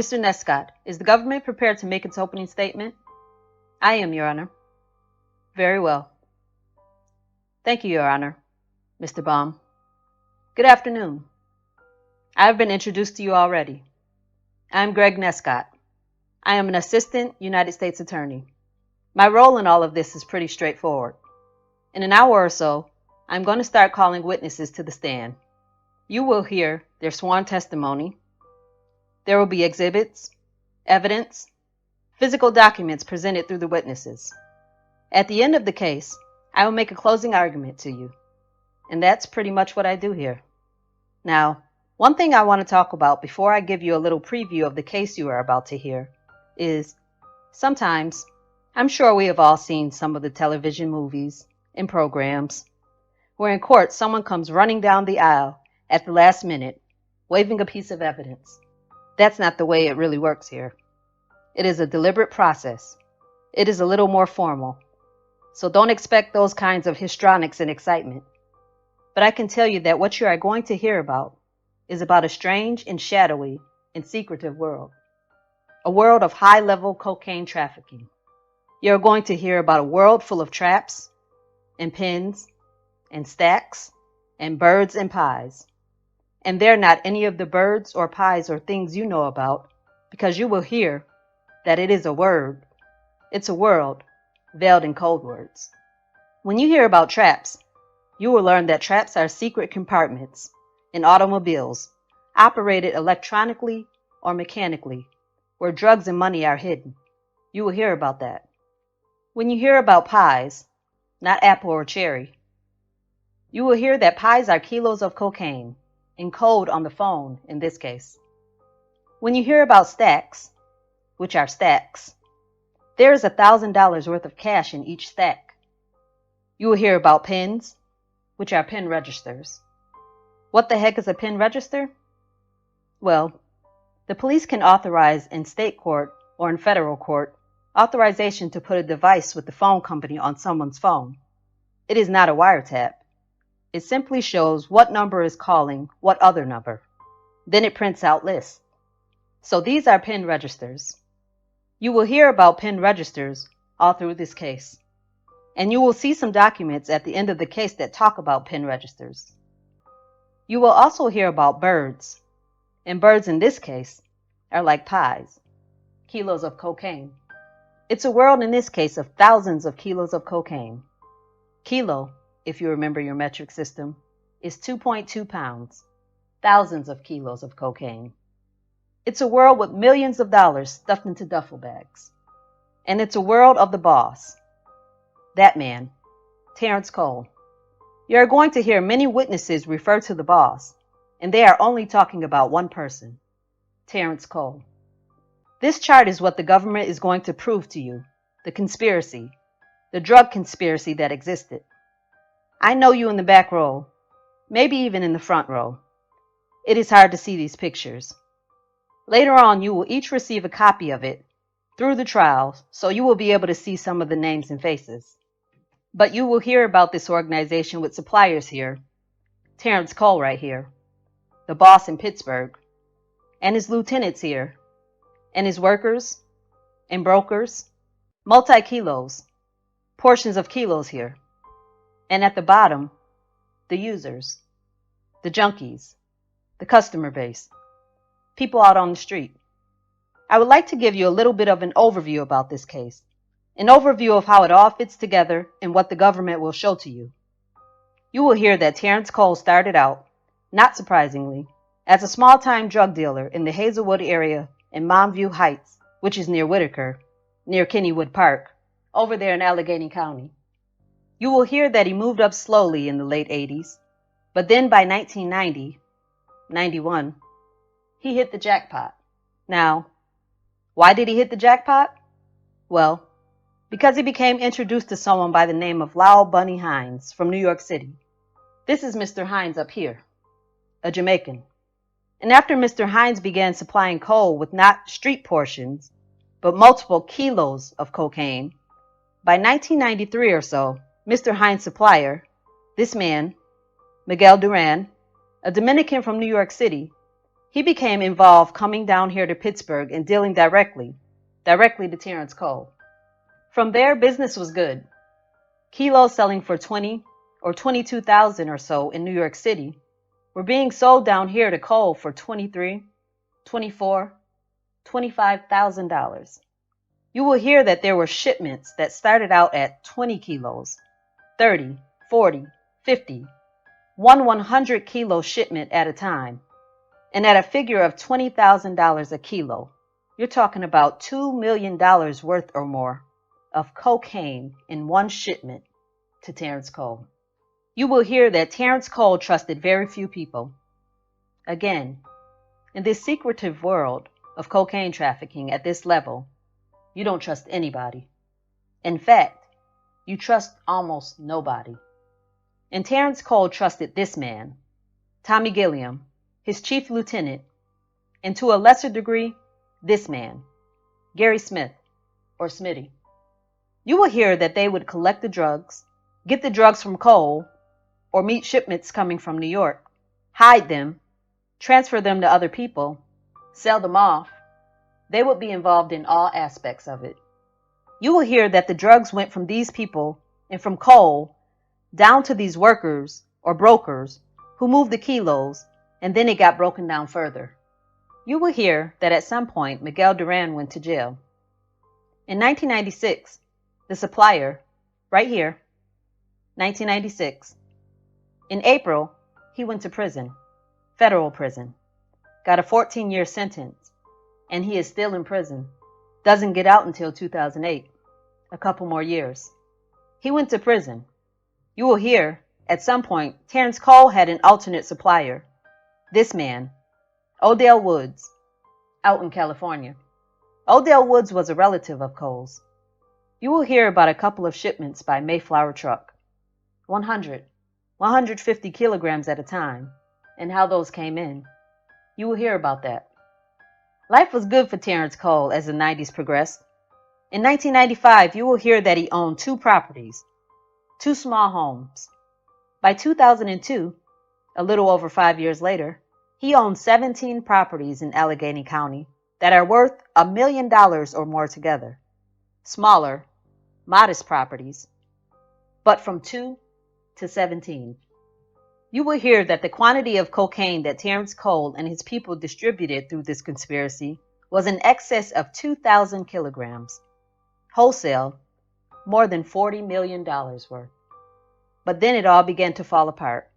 Mr. Nescott, is the government prepared to make its opening statement? I am, Your Honor. Very well. Thank you, Your Honor. Mr. Baum. Good afternoon. I have been introduced to you already. I am Greg Nescott. I am an assistant United States attorney. My role in all of this is pretty straightforward. In an hour or so, I'm going to start calling witnesses to the stand. You will hear their sworn testimony. There will be exhibits, evidence, physical documents presented through the witnesses. At the end of the case, I will make a closing argument to you. And that's pretty much what I do here. Now, one thing I want to talk about before I give you a little preview of the case you are about to hear is sometimes, I'm sure we have all seen some of the television movies and programs where in court someone comes running down the aisle at the last minute, waving a piece of evidence. That's not the way it really works here. It is a deliberate process. It is a little more formal. So don't expect those kinds of histrionics and excitement. But I can tell you that what you are going to hear about is about a strange and shadowy and secretive world. A world of high-level cocaine trafficking. You're going to hear about a world full of traps and pins and stacks and birds and pies. And they're not any of the birds or pies or things you know about, because you will hear that it is a word. It's a world veiled in code words. When you hear about traps, you will learn that traps are secret compartments in automobiles operated electronically or mechanically, where drugs and money are hidden. You will hear about that. When you hear about pies, not apple or cherry, you will hear that pies are kilos of cocaine, in code on the phone in this case. When you hear about stacks, which are stacks, there is $1,000 worth of cash in each stack. You will hear about pins, which are pin registers. What the heck is a pin register? Well, the police can authorize in state court or in federal court authorization to put a device with the phone company on someone's phone. It is not a wiretap. It simply shows what number is calling what other number. Then it prints out lists. So these are pin registers. You will hear about pin registers all through this case. And you will see some documents at the end of the case that talk about pin registers. You will also hear about birds. And birds in this case are like pies, kilos of cocaine. It's a world in this case of thousands of kilos of cocaine. Kilo, if you remember your metric system, is 2.2 pounds, thousands of kilos of cocaine. It's a world with millions of dollars stuffed into duffel bags. And it's a world of the boss. That man, Terrance Cole. You are going to hear many witnesses refer to the boss, and they are only talking about one person, Terrance Cole. This chart is what the government is going to prove to you, the conspiracy, the drug conspiracy that existed. I know you in the back row, maybe even in the front row. It is hard to see these pictures. Later on, you will each receive a copy of it through the trial, so you will be able to see some of the names and faces. But you will hear about this organization with suppliers here, Terrance Cole right here, the boss in Pittsburgh, and his lieutenants here, and his workers and brokers, multi-kilos, portions of kilos here. And at the bottom, the users, the junkies, the customer base, people out on the street. I would like to give you a little bit of an overview about this case, an overview of how it all fits together and what the government will show to you. You will hear that Terrance Cole started out, not surprisingly, as a small-time drug dealer in the Hazelwood area in Montview Heights, which is near Whitaker, near Kennywood Park, over there in Allegheny County. You will hear that he moved up slowly in the late 80s, but then by 1990-91, he hit the jackpot. Now, why did he hit the jackpot? Well, because he became introduced to someone by the name of Lowell Bunny Hines from New York City. This is Mr. Hines up here, a Jamaican. And after Mr. Hines began supplying Cole with not street portions, but multiple kilos of cocaine, by 1993 or so, Mr. Hines' supplier, this man, Miguel Duran, a Dominican from New York City, He became involved coming down here to Pittsburgh and dealing directly to Terrance Cole. From there, business was good. Kilos selling for 20 or 22,000 or so in New York City were being sold down here to Cole for $23, $24, $25,000. You will hear that there were shipments that started out at 20 kilos, 30, 40, 50, 100 kilo shipment at a time, and at a figure of $20,000 a kilo. You're talking about $2 million worth or more of cocaine in one shipment to Terrance Cole. You will hear that Terrance Cole trusted very few people. Again, in this secretive world of cocaine trafficking at this level, you don't trust anybody. In fact, you trust almost nobody. And Terrance Cole trusted this man, Tommy Gilliam, his chief lieutenant, and to a lesser degree, this man, Gary Smith, or Smitty. You will hear that they would collect the drugs, get the drugs from Cole, or meet shipments coming from New York, hide them, transfer them to other people, sell them off. They would be involved in all aspects of it. You will hear that the drugs went from these people and from Cole down to these workers or brokers who moved the kilos, and then it got broken down further. You will hear that at some point Miguel Duran went to jail. In 1996, the supplier, right here, 1996, in April, he went to prison, federal prison, got a 14-year sentence, and he is still in prison. Doesn't get out until 2008, a couple more years. He went to prison. You will hear, at some point, Terrance Cole had an alternate supplier. This man, Odell Woods, out in California. Odell Woods was a relative of Cole's. You will hear about a couple of shipments by Mayflower truck, 100, 150 kilograms at a time, and how those came in. You will hear about that. Life was good for Terrance Cole as the 90s progressed. In 1995, you will hear that he owned 2 properties, 2 small homes. By 2002, a little over 5 years later, he owned 17 properties in Allegheny County that are worth $1 million or more together. Smaller, modest properties, but from 2 to 17. You will hear that the quantity of cocaine that Terrance Cole and his people distributed through this conspiracy was in excess of 2,000 kilograms. Wholesale, more than $40 million worth. But then it all began to fall apart.